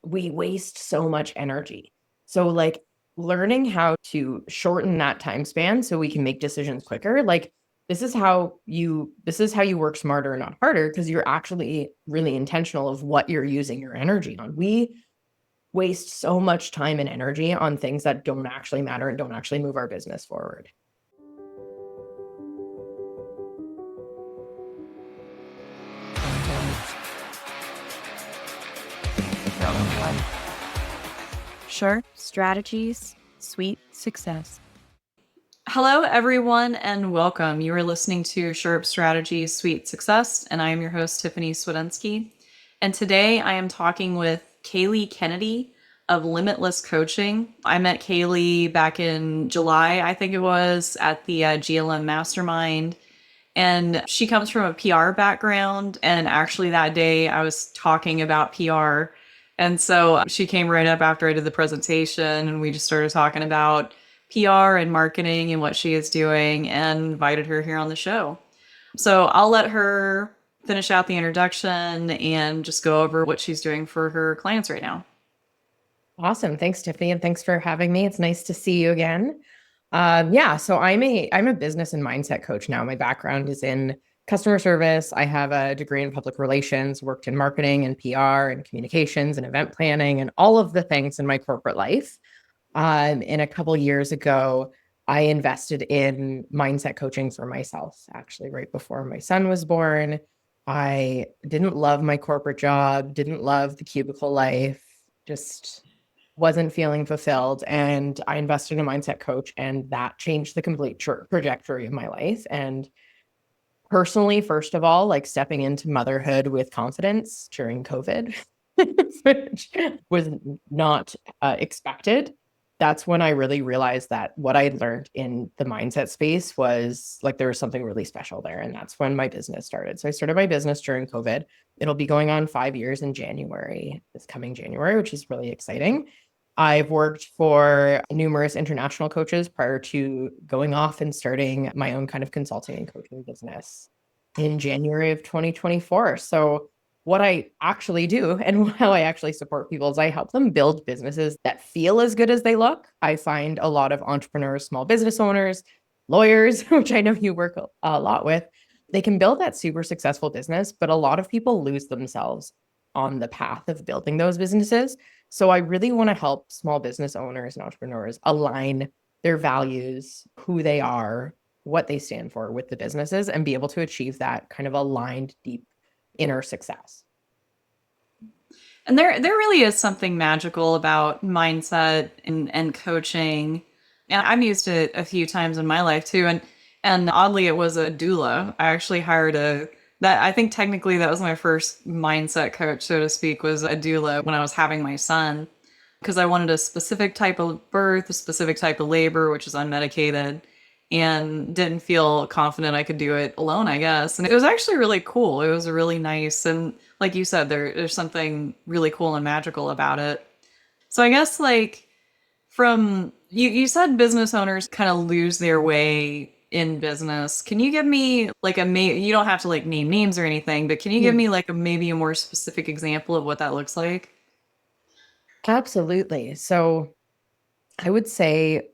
we waste so much energy. So like learning how to shorten that time span so we can make decisions quicker, like this is how you work smarter, not harder, because you're actually really intentional of what you're using your energy on. We waste so much time and energy on things that don't actually matter and don't actually move our business forward. Sharp strategies, sweet success. Hello, everyone, and welcome. You are listening to Sharp Strategies, Sweet Success, and I am your host, Tiffany Swidensky. And today I am talking with Kayleigh Kennedy of Limitless Coaching. I met Kayleigh back in July, I think it was, at the GLM Mastermind. And she comes from a PR background. And actually, that day I was talking about PR. And so she came right up after I did the presentation, and we just started talking about PR and marketing and what she is doing, and invited her here on the show. So I'll let her finish out the introduction and just go over what she's doing for her clients right now. Awesome. Thanks, Tiffany, and thanks for having me. It's nice to see you again. So I'm a business and mindset coach now. My background is in customer service. I have a degree in public relations, worked in marketing and PR and communications and event planning and all of the things in my corporate life. And a couple years ago, I invested in mindset coaching for myself, actually, right before my son was born. I didn't love my corporate job, didn't love the cubicle life, just wasn't feeling fulfilled. And I invested in a mindset coach, and that changed the complete trajectory of my life. And personally, first of all, like stepping into motherhood with confidence during COVID, which was not expected. That's when I really realized that what I'd learned in the mindset space was like there was something really special there. And that's when my business started. So I started my business during COVID. It'll be going on 5 years in January, this coming January, which is really exciting. I've worked for numerous international coaches prior to going off and starting my own kind of consulting and coaching business in January of 2024. So what I actually do and how I actually support people is I help them build businesses that feel as good as they look. I find a lot of entrepreneurs, small business owners, lawyers, which I know you work a lot with, they can build that super successful business, but a lot of people lose themselves on the path of building those businesses. So I really want to help small business owners and entrepreneurs align their values, who they are, what they stand for with the businesses, and be able to achieve that kind of aligned, deep inner success. And there really is something magical about mindset and coaching. And I've used it a few times in my life too. And oddly, it was a doula. I actually hired that I think technically that was my first mindset coach, so to speak, was a doula when I was having my son, because I wanted a specific type of birth, a specific type of labor, which is unmedicated, and didn't feel confident I could do it alone, I guess. And it was actually really cool. It was a really nice, and like you said, there's something really cool and magical about it. So I guess like from you said business owners kind of lose their way in business. Can you give me like you don't have to like name names or anything, but can you give me like maybe a more specific example of what that looks like? Absolutely. So I would say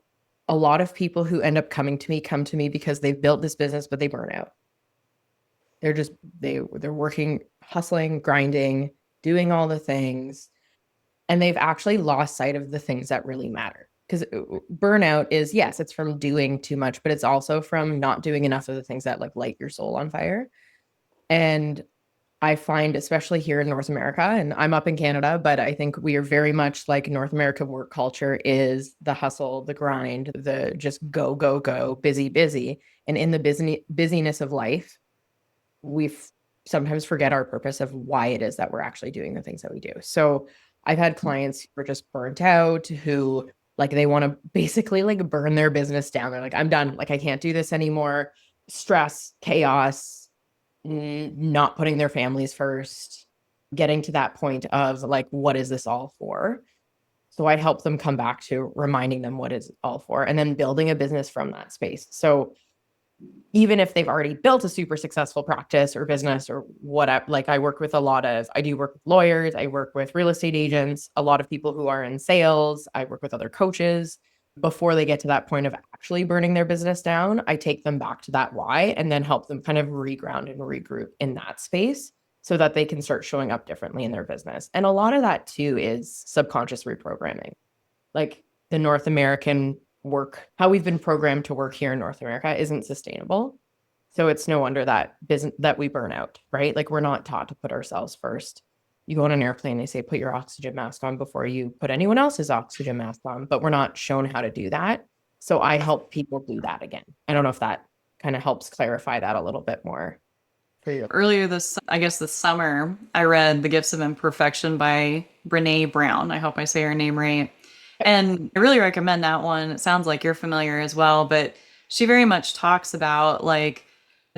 a lot of people who end up coming to me come to me because they've built this business, but they burn out. They're working, hustling, grinding, doing all the things, and they've actually lost sight of the things that really matter. Because burnout is, yes, it's from doing too much, but it's also from not doing enough of the things that like light your soul on fire. And I find, especially here in North America, and I'm up in Canada, but I think we are very much like North America work culture is the hustle, the grind, the just go, go, go, busy, busy. And in the busyness of life, we sometimes forget our purpose of why it is that we're actually doing the things that we do. So I've had clients who are just burnt out, who like they want to basically like burn their business down. They're like, I'm done. Like, I can't do this anymore. Stress, chaos, not putting their families first, getting to that point of like, what is this all for? So I help them come back to reminding them what it's all for, and then building a business from that space. So even if they've already built a super successful practice or business or whatever. Like I do work with lawyers, I work with real estate agents, a lot of people who are in sales, I work with other coaches. Before they get to that point of actually burning their business down, I take them back to that why and then help them kind of reground and regroup in that space so that they can start showing up differently in their business. And a lot of that too is subconscious reprogramming. Like the North American how we've been programmed to work here in North America isn't sustainable. So it's no wonder that we burn out, right? Like we're not taught to put ourselves first. You go on an airplane, they say put your oxygen mask on before you put anyone else's oxygen mask on, but we're not shown how to do that. So I help people do that again. I don't know if that kind of helps clarify that a little bit more for you. Earlier this summer, I read The Gifts of Imperfection by Brene Brown. I hope I say her name right. And I really recommend that one. It sounds like you're familiar as well, but she very much talks about like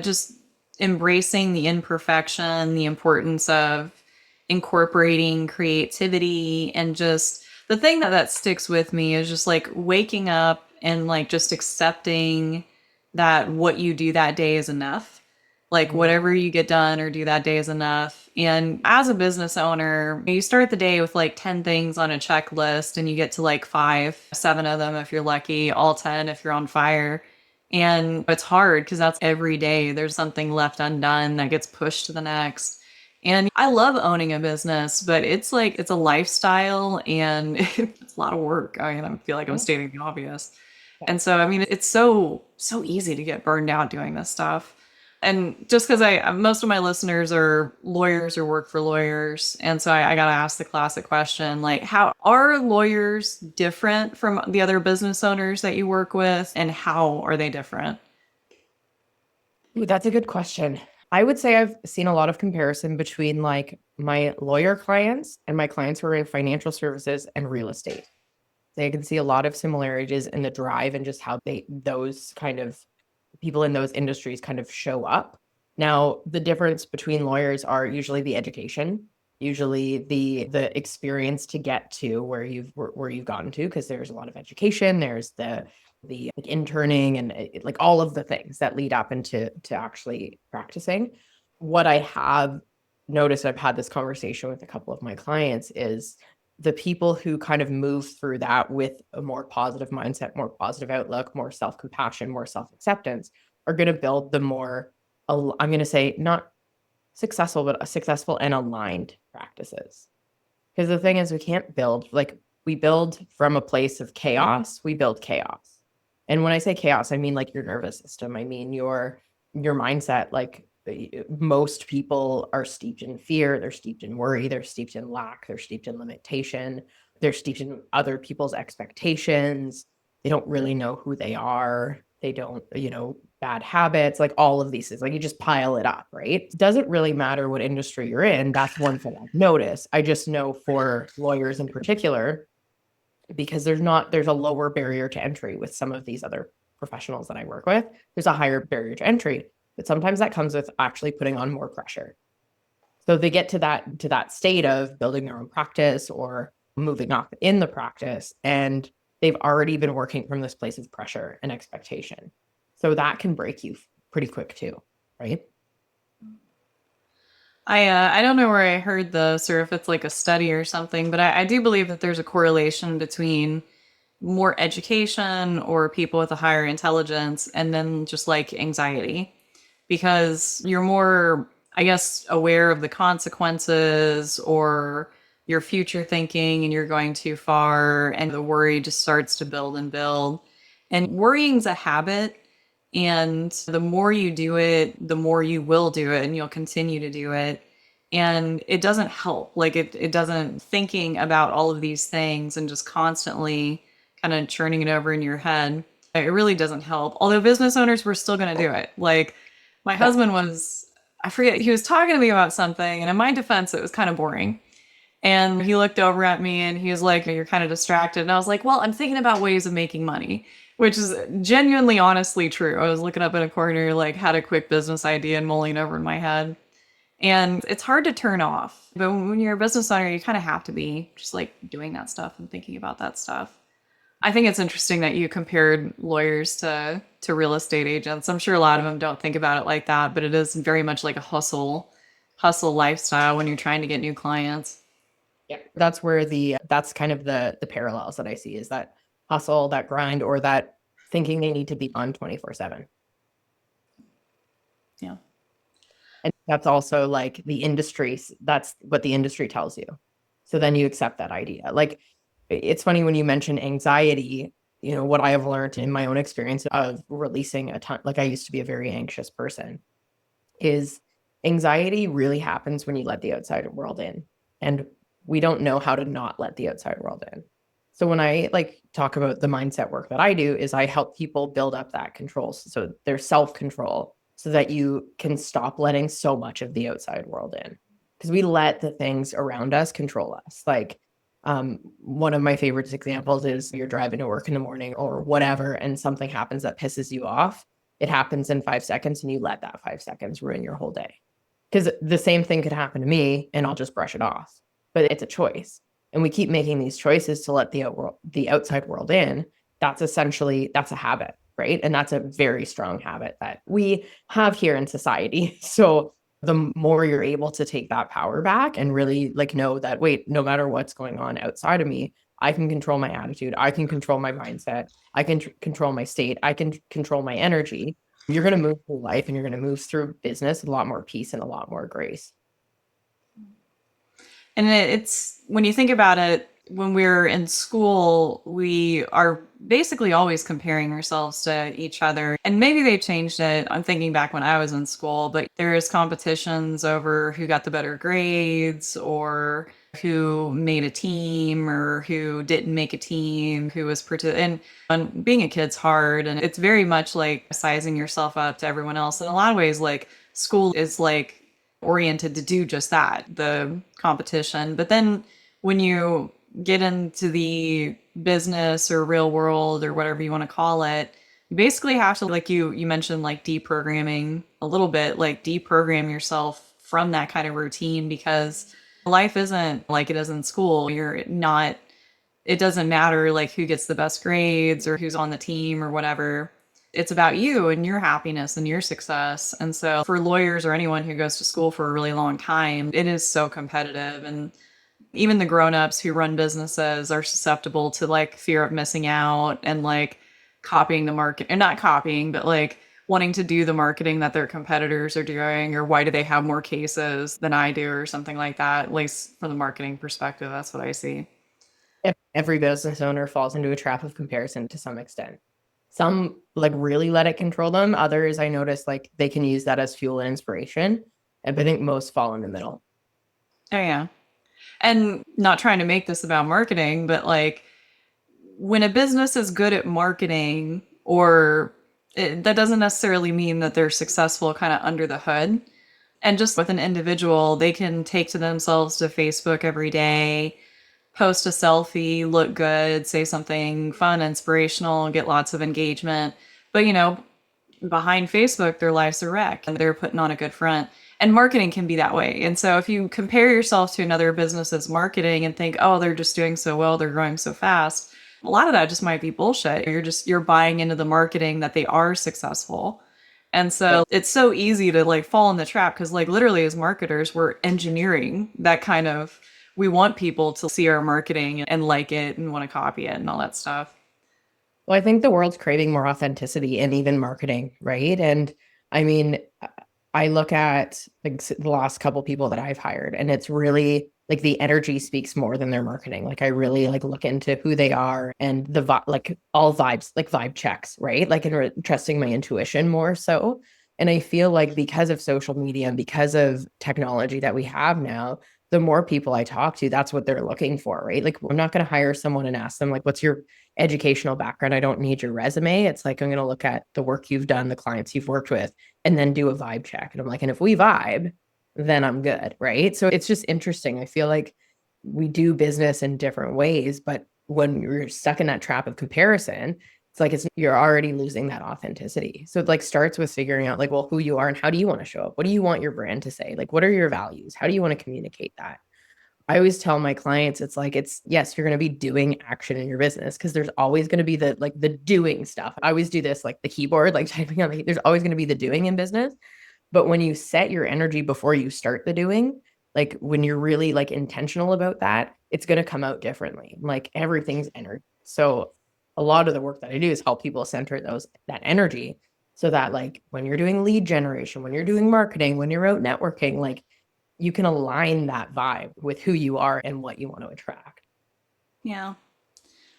just embracing the imperfection, the importance of incorporating creativity, and just the thing that sticks with me is just like waking up and like just accepting that what you do that day is enough. Like whatever you get done or do that day is enough. And as a business owner, you start the day with like 10 things on a checklist and you get to like 5, 7 of them if you're lucky, all 10 if you're on fire. And it's hard because that's every day. There's something left undone that gets pushed to the next. And I love owning a business, but it's like it's a lifestyle and it's a lot of work. I mean, I feel like I'm stating the obvious. And so, I mean, it's so easy to get burned out doing this stuff. And just because most of my listeners are lawyers or work for lawyers. And so I got to ask the classic question, like, how are lawyers different from the other business owners that you work with? And how are they different? Ooh, that's a good question. I would say I've seen a lot of comparison between like my lawyer clients and my clients who are in financial services and real estate. I can see a lot of similarities in the drive and just how those kind of people in those industries kind of show up. Now, the difference between lawyers are usually the education, usually the experience to get to where you've gotten to, because there's a lot of education, there's the like interning and like all of the things that lead up into actually practicing. What I have noticed, I've had this conversation with a couple of my clients, is the people who kind of move through that with a more positive mindset, more positive outlook, more self-compassion, more self-acceptance are going to build the more, I'm going to say not successful, but successful and aligned practices. Because the thing is, we build from a place of chaos, we build chaos. And when I say chaos, I mean like your nervous system. I mean your mindset. Like most people are steeped in fear, they're steeped in worry, they're steeped in lack, they're steeped in limitation, they're steeped in other people's expectations. They don't really know who they are. They don't, bad habits, like all of these things. Like you just pile it up, right? It doesn't really matter what industry you're in. That's one thing I've noticed. I just know for lawyers in particular, because there's a lower barrier to entry with some of these other professionals that I work with. There's a higher barrier to entry, but sometimes that comes with actually putting on more pressure. So they get to that state of building their own practice or moving up in the practice, and they've already been working from this place of pressure and expectation. So that can break you pretty quick too, right? I don't know where I heard this or if it's like a study or something, but I do believe that there's a correlation between more education or people with a higher intelligence and then just like anxiety, because you're more, I guess, aware of the consequences or your future thinking and you're going too far and the worry just starts to build and build. And worrying's a habit. And the more you do it, the more you will do it and you'll continue to do it. And it doesn't help. Like it doesn't, thinking about all of these things and just constantly kind of churning it over in your head. It really doesn't help. Although business owners were still going to do it. Like my husband I forget, he was talking to me about something. And in my defense, it was kind of boring. And he looked over at me and he was like, "You're kind of distracted." And I was like, "Well, I'm thinking about ways of making money," which is genuinely, honestly true. I was looking up in a corner, like, had a quick business idea and mulling over in my head. And it's hard to turn off. But when you're a business owner, you kind of have to be just like doing that stuff and thinking about that stuff. I think it's interesting that you compared lawyers to real estate agents. I'm sure a lot of them don't think about it like that, but it is very much like a hustle lifestyle when you're trying to get new clients. Yeah. That's where that's kind of the parallels that I see is that hustle, that grind, or that thinking they need to be on 24/7. Yeah. And that's also like that's what the industry tells you. So then you accept that idea. Like it's funny when you mention anxiety, what I have learned in my own experience of releasing a ton, like I used to be a very anxious person, is anxiety really happens when you let the outside world in. And we don't know how to not let the outside world in. So when I like talk about the mindset work that I do is I help people build up that control. So their self-control so that you can stop letting so much of the outside world in. Because we let the things around us control us. Like one of my favorite examples is you're driving to work in the morning or whatever, and something happens that pisses you off. It happens in 5 seconds and you let that 5 seconds ruin your whole day. Because the same thing could happen to me and I'll just brush it off. But it's a choice. And we keep making these choices to let the outside world in. That's a habit, right? And that's a very strong habit that we have here in society. So the more you're able to take that power back and really like know that, wait, no matter what's going on outside of me, I can control my attitude. I can control my mindset. I can control my state. I can control my energy. You're going to move through life and you're going to move through business with a lot more peace and a lot more grace. And it's when you think about it, when we're in school, we are basically always comparing ourselves to each other. And maybe they changed it. I'm thinking back when I was in school, but there's competitions over who got the better grades or who made a team or who didn't make a team, who was and being a kid's hard and it's very much like sizing yourself up to everyone else. In a lot of ways, like school is like oriented to do just that, the competition. But then when you get into the business or real world or whatever you want to call it, you basically have to, like you mentioned, like deprogramming a little bit, like deprogram yourself from that kind of routine because life isn't like it is in school. You're not, it doesn't matter like who gets the best grades or who's on the team or whatever. It's about you and your happiness and your success. And so for lawyers or anyone who goes to school for a really long time, it is so competitive. And even the grown-ups who run businesses are susceptible to like fear of missing out and like copying the market and not copying, but like wanting to do the marketing that their competitors are doing, or why do they have more cases than I do or something like that. At least from the marketing perspective, that's what I see. Every business owner falls into a trap of comparison to some extent. Some like really let it control them. Others I notice like they can use that as fuel and inspiration. And I think most fall in the middle. Oh yeah. And not trying to make this about marketing, but like when a business is good at marketing, that doesn't necessarily mean that they're successful kind of under the hood. And just with an individual, they can take to themselves to Facebook every day, post a selfie, look good, say something fun, inspirational, get lots of engagement. But behind Facebook, their life's a wreck and they're putting on a good front. And marketing can be that way. And so if you compare yourself to another business's marketing and think, oh, they're just doing so well, they're growing so fast, a lot of that just might be bullshit. You're buying into the marketing that they are successful. And so it's so easy to like fall in the trap because like literally as marketers, we're engineering that kind of, we want people to see our marketing and like it and want to copy it and all that stuff. Well, I think the world's craving more authenticity and even marketing, right? And I mean, I look at like the last couple people that I've hired, and it's really like the energy speaks more than their marketing. Like I really like look into who they are and like all vibes, like vibe checks, right? Like and trusting my intuition more so. And I feel like because of social media and because of technology that we have now, the more people I talk to, that's what they're looking for, right? Like I'm not going to hire someone and ask them like, what's your educational background? I don't need your resume. It's like I'm going to look at the work you've done, the clients you've worked with, and then do a vibe check. And I'm like, and if we vibe, then I'm good, right? So it's just interesting. I feel like we do business in different ways, but when you're stuck in that trap of comparison, it's like you're already losing that authenticity. So it like starts with figuring out like, well, who you are and how do you want to show up? What do you want your brand to say? Like, what are your values? How do you want to communicate that? I always tell my clients, it's like, it's yes, you're going to be doing action in your business because there's always going to be the doing stuff. I always do this, like the keyboard, like typing on there's always going to be the doing in business. But when you set your energy before you start the doing, like when you're really like intentional about that, it's going to come out differently. Like everything's energy. So a lot of the work that I do is help people center that energy so that like when you're doing lead generation, when you're doing marketing, when you're out networking, like you can align that vibe with who you are and what you want to attract. Yeah.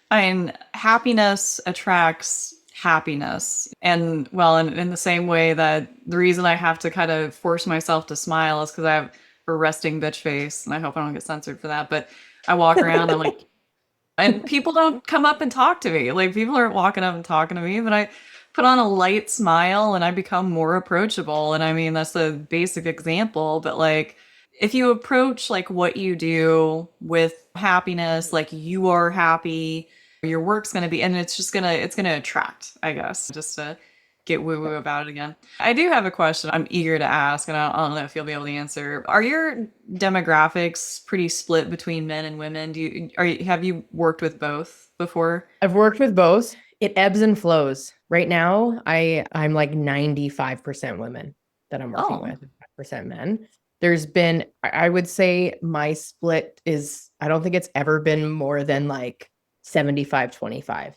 I mean, happiness attracts happiness. And well, in the same way that the reason I have to kind of force myself to smile is because I have a resting bitch face. And I hope I don't get censored for that. But I walk around, I'm like, and people don't come up and talk to me. Like, people aren't walking up and talking to me, but I put on a light smile and I become more approachable. And I mean, that's a basic example, but like, if you approach like what you do with happiness, like you are happy, your work's going to be, and it's going to attract, I guess, just to get woo woo about it again. I do have a question I'm eager to ask, and I don't know if you'll be able to answer. Are your demographics pretty split between men and women? Have you worked with both before? I've worked with both. It ebbs and flows. Right now, I'm like 95% women that I'm working Oh, with, 5% men. There's been, I would say my split is, I don't think it's ever been more than like 75-25.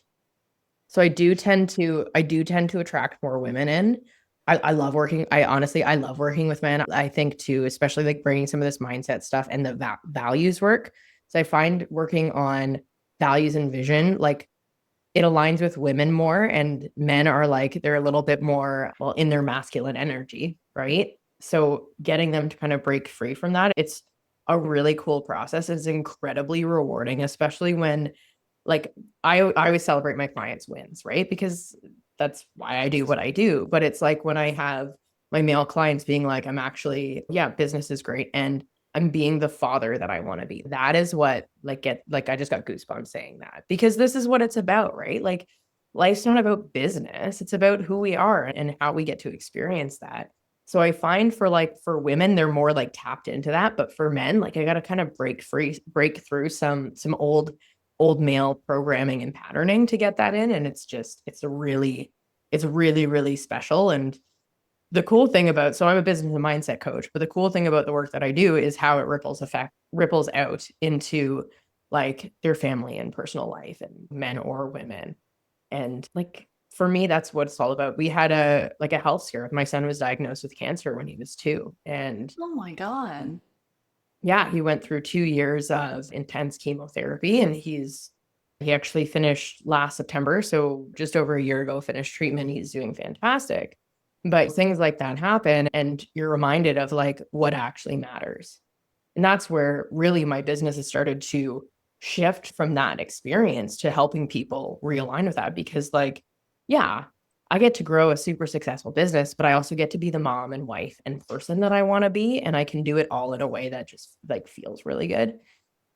So I do tend to attract more women in. I love working. I love working with men. I think too, especially like bringing some of this mindset stuff and the values work. So I find working on values and vision, like it aligns with women more, and men are like they're a little bit more well in their masculine energy, right? So getting them to kind of break free from that, it's a really cool process. It's incredibly rewarding, especially when like I always celebrate my clients' wins, right? Because that's why I do what I do. But it's like when I have my male clients being like, I'm actually, yeah, business is great. And I'm being the father that I want to be. That is what like I just got goosebumps saying that because this is what it's about, right? Like life's not about business. It's about who we are and how we get to experience that. So I find for women, they're more like tapped into that. But for men, like I gotta kind of break through some old male programming and patterning to get that in. And it's really, really special. And the cool thing about so I'm a business and mindset coach, but the cool thing about the work that I do is how it ripples out into like their family and personal life and men or women. And like for me, that's what it's all about. We had a health scare. My son was diagnosed with cancer when he was 2. And oh my God. yeah, he went through 2 years of intense chemotherapy and he actually finished last September. So just over a year ago, finished treatment. He's doing fantastic. But things like that happen and you're reminded of like what actually matters. And that's where really my business has started to shift from that experience to helping people realign with that because like, yeah, I get to grow a super successful business, but I also get to be the mom and wife and person that I want to be. And I can do it all in a way that just like feels really good.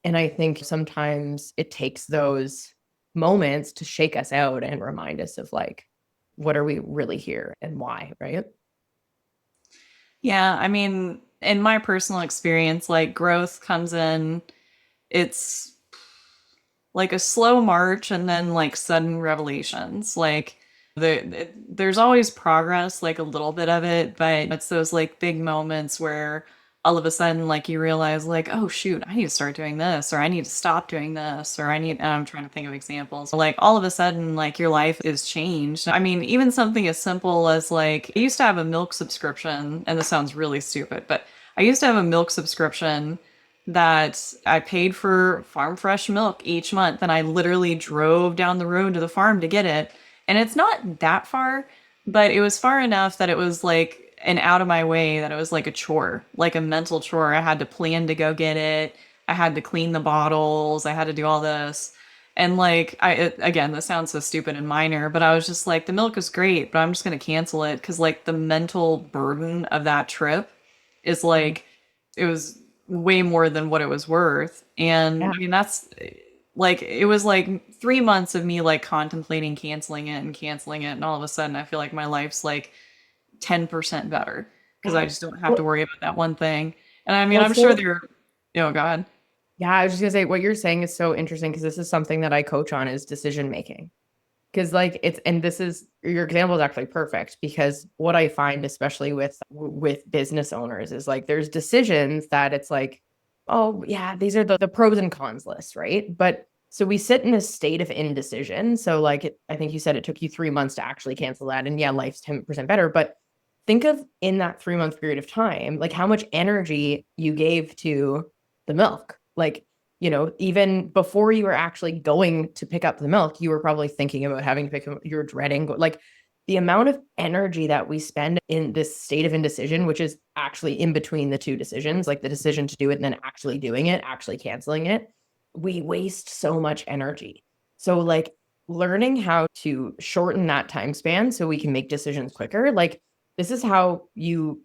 And I think sometimes it takes those moments to shake us out and remind us of like, what are we really here and why, right? Yeah, I mean, in my personal experience, like growth comes in, it's like a slow march and then like sudden revelations. Like there's always progress, like a little bit of it, but it's those like big moments where all of a sudden like you realize like, oh shoot, I need to start doing this, or I need to stop doing this, or I'm trying to think of examples. Like all of a sudden like your life is changed. I mean, even something as simple as like I used to have a milk subscription, and this sounds really stupid, but I used to have a milk subscription that I paid for farm fresh milk each month, and I literally drove down the road to the farm to get it. And it's not that far, but it was far enough that it was like an out of my way, that it was like a chore, like a mental chore. I had to plan to go get it. I had to clean the bottles. I had to do all this. And like again, this sounds so stupid and minor, but I was just like, the milk is great, but I'm just going to cancel it because like the mental burden of that trip is like it was way more than what it was worth. And Yeah. I mean, that's like it was like 3 months of me like contemplating canceling it and canceling it, and all of a sudden I feel like my life's like 10% better because I just don't have to Well, worry about that one thing. And I mean, well, I'm it's sure so there, oh God. Yeah, I was just gonna say what you're saying is so interesting because this is something that I coach on is decision making. Because like it's and this is your example is actually perfect because what I find, especially with business owners, is like there's decisions that it's like, oh yeah, these are the pros and cons list, right? But so we sit in a state of indecision. So like I think you said it took you 3 months to actually cancel that. And yeah, life's 10% better. But think of in that 3 month period of time, like how much energy you gave to the milk. Like, even before you were actually going to pick up the milk, you were probably thinking about having to pick up, you're dreading, like the amount of energy that we spend in this state of indecision, which is actually in between the two decisions, like the decision to do it and then actually doing it, actually canceling it, we waste so much energy. So like learning how to shorten that time span so we can make decisions quicker, like this is how you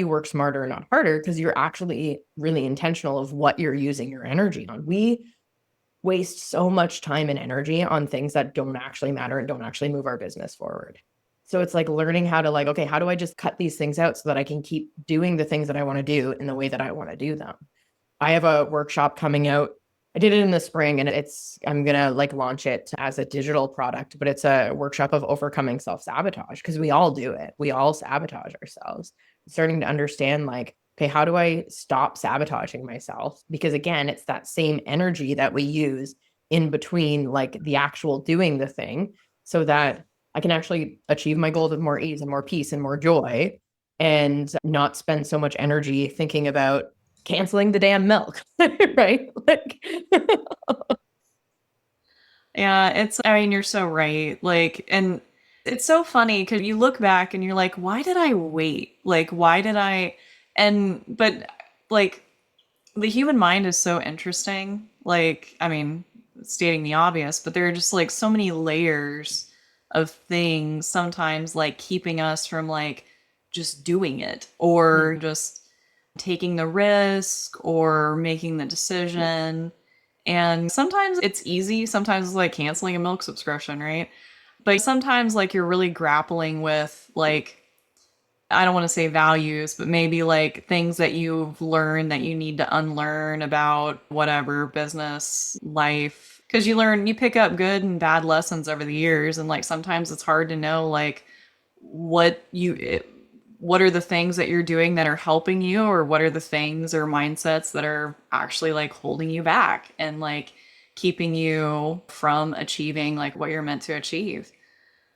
work smarter, not harder, because you're actually really intentional of what you're using your energy on. We waste so much time and energy on things that don't actually matter and don't actually move our business forward. So it's like learning how to like, okay, how do I just cut these things out so that I can keep doing the things that I want to do in the way that I want to do them? I have a workshop coming out. I did it in the spring and I'm going to like launch it as a digital product, but it's a workshop of overcoming self-sabotage because we all do it. We all sabotage ourselves. Starting to understand like, okay, how do I stop sabotaging myself? Because again, it's that same energy that we use in between like the actual doing the thing so that I can actually achieve my goals with more ease and more peace and more joy and not spend so much energy thinking about canceling the damn milk, right? Like, Yeah, I mean, you're so right. Like, and it's so funny because you look back and you're like, why did I wait? Like, why did I? But like, the human mind is so interesting. Like, I mean, stating the obvious, but there are just like so many layers of things sometimes like keeping us from like just doing it or just taking the risk or making the decision. And sometimes it's easy, sometimes it's like canceling a milk subscription, right? But sometimes like you're really grappling with like I don't want to say values, but maybe like things that you've learned that you need to unlearn about whatever business life. Because you pick up good and bad lessons over the years. And like sometimes it's hard to know like what what are the things that you're doing that are helping you, or what are the things or mindsets that are actually like holding you back and like keeping you from achieving like what you're meant to achieve.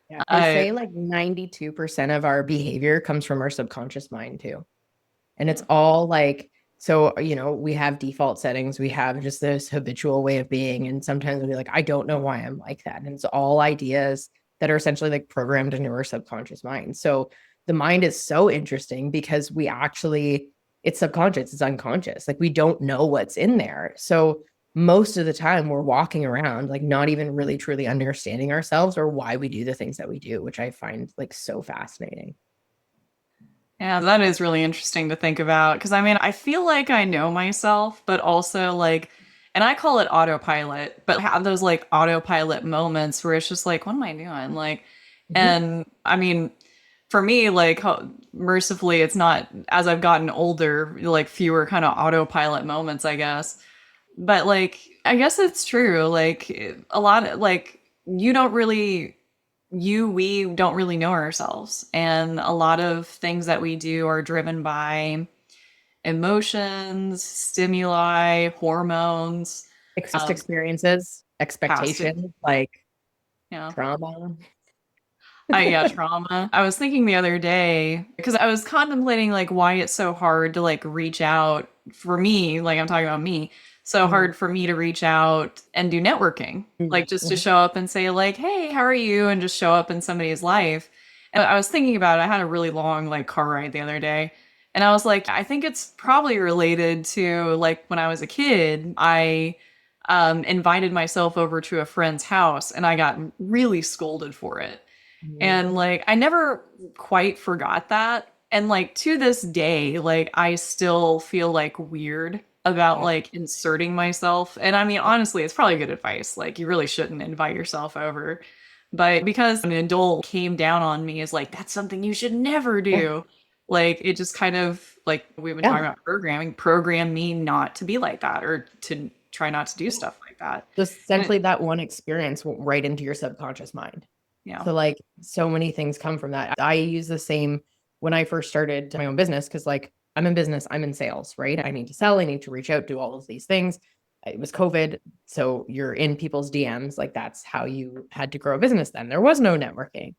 yeah, they I, say like 92% of our behavior comes from our subconscious mind too. And it's yeah. all like, so, we have default settings, we have just this habitual way of being. And sometimes we'll be like, I don't know why I'm like that. And it's all ideas that are essentially like programmed into our subconscious mind. So the mind is so interesting because it's subconscious, it's unconscious. Like we don't know what's in there. So most of the time we're walking around like not even really truly understanding ourselves or why we do the things that we do, which I find like so fascinating. Yeah, that is really interesting to think about because I mean, I feel like I know myself, but also like, and I call it autopilot, but I have those like autopilot moments where it's just like, what am I doing? Like, Mhm. and I mean, for me, like, mercifully, it's not as I've gotten older, like fewer kind of autopilot moments, I guess. But like, I guess it's true. Like, a lot of like, you don't really we don't really know ourselves. And a lot of things that we do are driven by emotions, stimuli, hormones, Past experiences, past, expectations, like yeah. trauma. Yeah, trauma. I was thinking the other day because I was contemplating like why it's so hard to like reach out for me, like I'm talking about me, so Mhm. hard for me to reach out and do networking, like just to Mhm. show up and say like, "Hey, how are you?" and just show up in somebody's life. And I was thinking about it. I had a really long like car ride the other day, and I was like, I think it's probably related to like when I was a kid, I invited myself over to a friend's house and I got really scolded for it. And Mhm. like I never quite forgot that. And like to this day, like I still feel like weird about Yeah. like inserting myself. And I mean, honestly, it's probably good advice. Like you really shouldn't invite yourself over. But because an adult came down on me as like, that's something you should never do. Like it just kind of like we've been Yeah. talking about programming, program me not to be like that or to try not to do stuff like that. Just And essentially that one experience went right into your subconscious mind. yeah. So like so many things come from that. I use the same when I first started my own business because like I'm in business, I'm in sales, right? I need to sell, I need to reach out, do all of these things. It was COVID. So you're in people's DMs. Like that's how you had to grow a business then. There was no networking.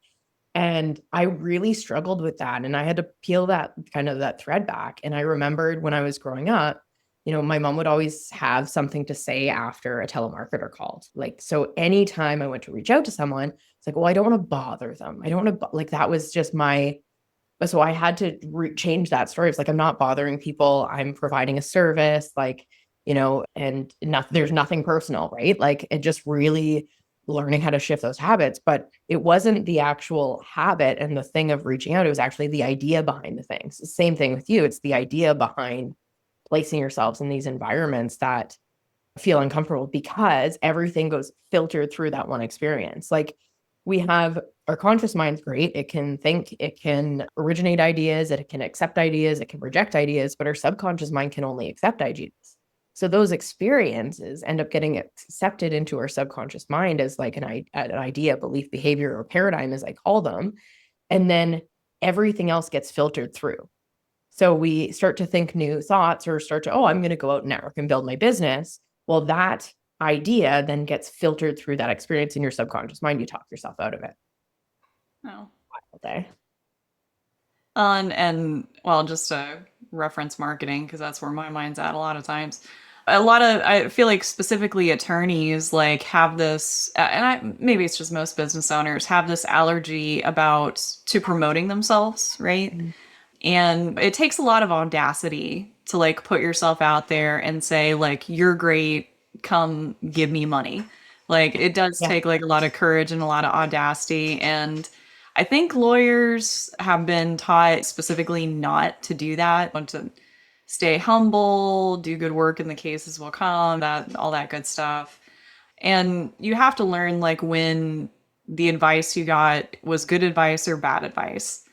And I really struggled with that. And I had to peel that kind of that thread back. And I remembered when I was growing up, my mom would always have something to say after a telemarketer called. Like, so anytime I went to reach out to someone, it's like, well, I don't want to bother them. I don't want to, like, that was just so I had to change that story. It's like, I'm not bothering people. I'm providing a service, like, and there's nothing personal, right? Like, it just really learning how to shift those habits. But it wasn't the actual habit and the thing of reaching out. It was actually the idea behind the things. Same thing with you. It's the idea behind placing yourselves in these environments that feel uncomfortable because everything goes filtered through that one experience. Like we have our conscious mind's great. It can think, it can originate ideas, it can accept ideas, it can reject ideas, but our subconscious mind can only accept ideas. So those experiences end up getting accepted into our subconscious mind as like an idea, belief, behavior, or paradigm, as I call them. And then everything else gets filtered through. So we start to think new thoughts or start to, I'm going to go out and network and build my business. Well, that idea then gets filtered through that experience in your subconscious mind. You talk yourself out of it. Oh. Okay. And well, just to reference marketing, because that's where my mind's at a lot of times. I feel like specifically attorneys like have this, maybe it's just most business owners have this allergy to promoting themselves, right? Mm-hmm. And it takes a lot of audacity to like put yourself out there and say like, you're great, come give me money. Like it does take like a lot of courage and a lot of audacity. And I think lawyers have been taught specifically not to do that, but to stay humble, do good work and the cases will come, that all that good stuff. And you have to learn like when the advice you got was good advice or bad advice.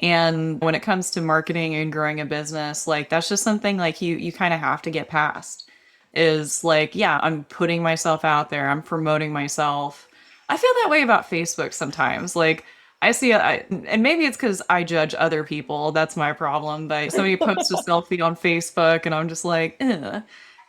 And when it comes to marketing and growing a business, like that's just something like you kind of have to get past is like, yeah, I'm putting myself out there. I'm promoting myself. I feel that way about Facebook sometimes. Like I see, and maybe it's because I judge other people. That's my problem. But somebody posts a selfie on Facebook and I'm just like, ugh.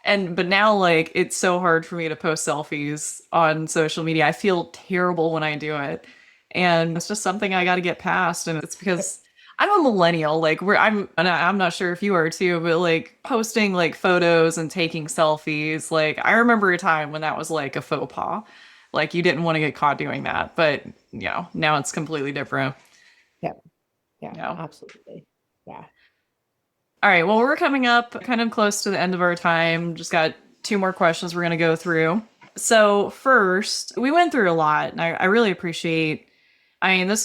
But now like it's so hard for me to post selfies on social media. I feel terrible when I do it. And it's just something I got to get past. And it's because I'm a millennial. Like I'm not sure if you are too, but like posting like photos and taking selfies. Like I remember a time when that was like a faux pas. Like you didn't want to get caught doing that, but now it's completely different. Yeah. Yeah. Yeah. Absolutely. Yeah. All right. Well, we're coming up kind of close to the end of our time. Just got two more questions we're going to go through. So first, we went through a lot, and I really appreciate. I mean,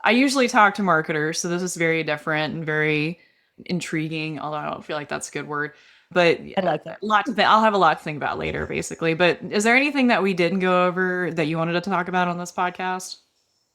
I usually talk to marketers, so this is very different and very intriguing, although I don't feel like that's a good word. But I like that. I'll have a lot to think about later, basically. But is there anything that we didn't go over that you wanted to talk about on this podcast?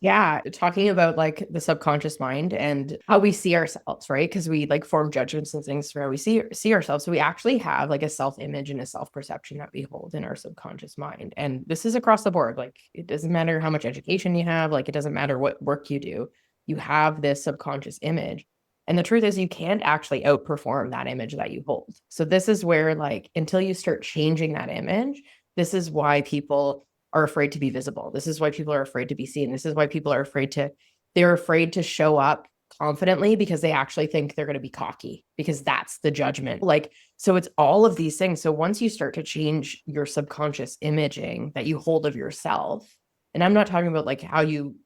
Yeah, talking about like the subconscious mind and how we see ourselves, right? Because we like form judgments and things for how we see ourselves. So we actually have like a self-image and a self-perception that we hold in our subconscious mind. And this is across the board. Like it doesn't matter how much education you have, like it doesn't matter what work you do, you have this subconscious image. And the truth is you can't actually outperform that image that you hold. So this is where like until you start changing that image, this is why people are afraid to be visible. This is why people are afraid to be seen. This is why people are they're afraid to show up confidently because they actually think they're going to be cocky because that's the judgment. Like, so it's all of these things. So once you start to change your subconscious imaging that you hold of yourself, and I'm not talking about like how you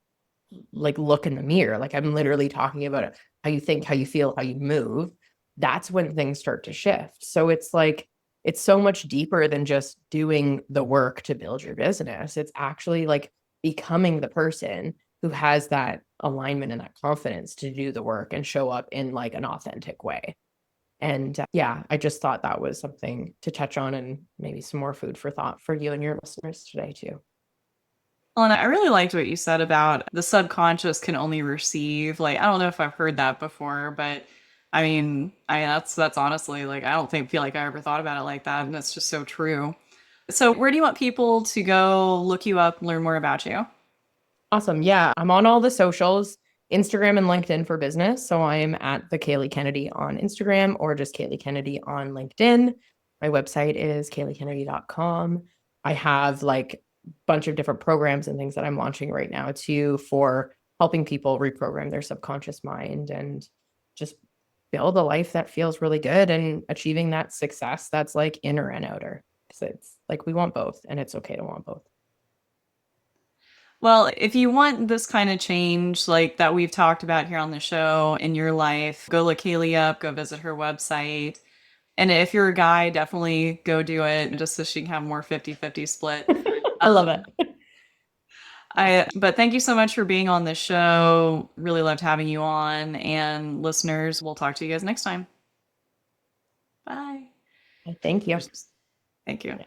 like look in the mirror, like I'm literally talking about how you think, how you feel, how you move, that's when things start to shift. So it's like it's so much deeper than just doing the work to build your business. It's actually like becoming the person who has that alignment and that confidence to do the work and show up in like an authentic way. And yeah, I just thought that was something to touch on and maybe some more food for thought for you and your listeners today too. Well, and I really liked what you said about the subconscious can only receive. Like, I don't know if I've heard that before, but I mean, that's honestly like I don't feel like I ever thought about it like that, and it's just so true. So, where do you want people to go look you up, learn more about you? Awesome. Yeah, I'm on all the socials, Instagram and LinkedIn for business. So I'm at the Kayleigh Kennedy on Instagram or just Kayleigh Kennedy on LinkedIn. My website is kayleighkennedy.com. I have like a bunch of different programs and things that I'm launching right now too for helping people reprogram their subconscious mind and just build a life that feels really good and achieving that success that's like inner and outer. So it's like we want both, and it's okay to want both. Well, if you want this kind of change like that we've talked about here on the show in your life, go look Kayleigh up, go visit her website. And if you're a guy, definitely go do it just so she can have more 50-50 split. I love it. But thank you so much for being on the show. Really loved having you on. And listeners, we'll talk to you guys next time. Bye. Thank you. Thank you.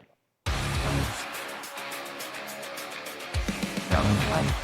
Yeah.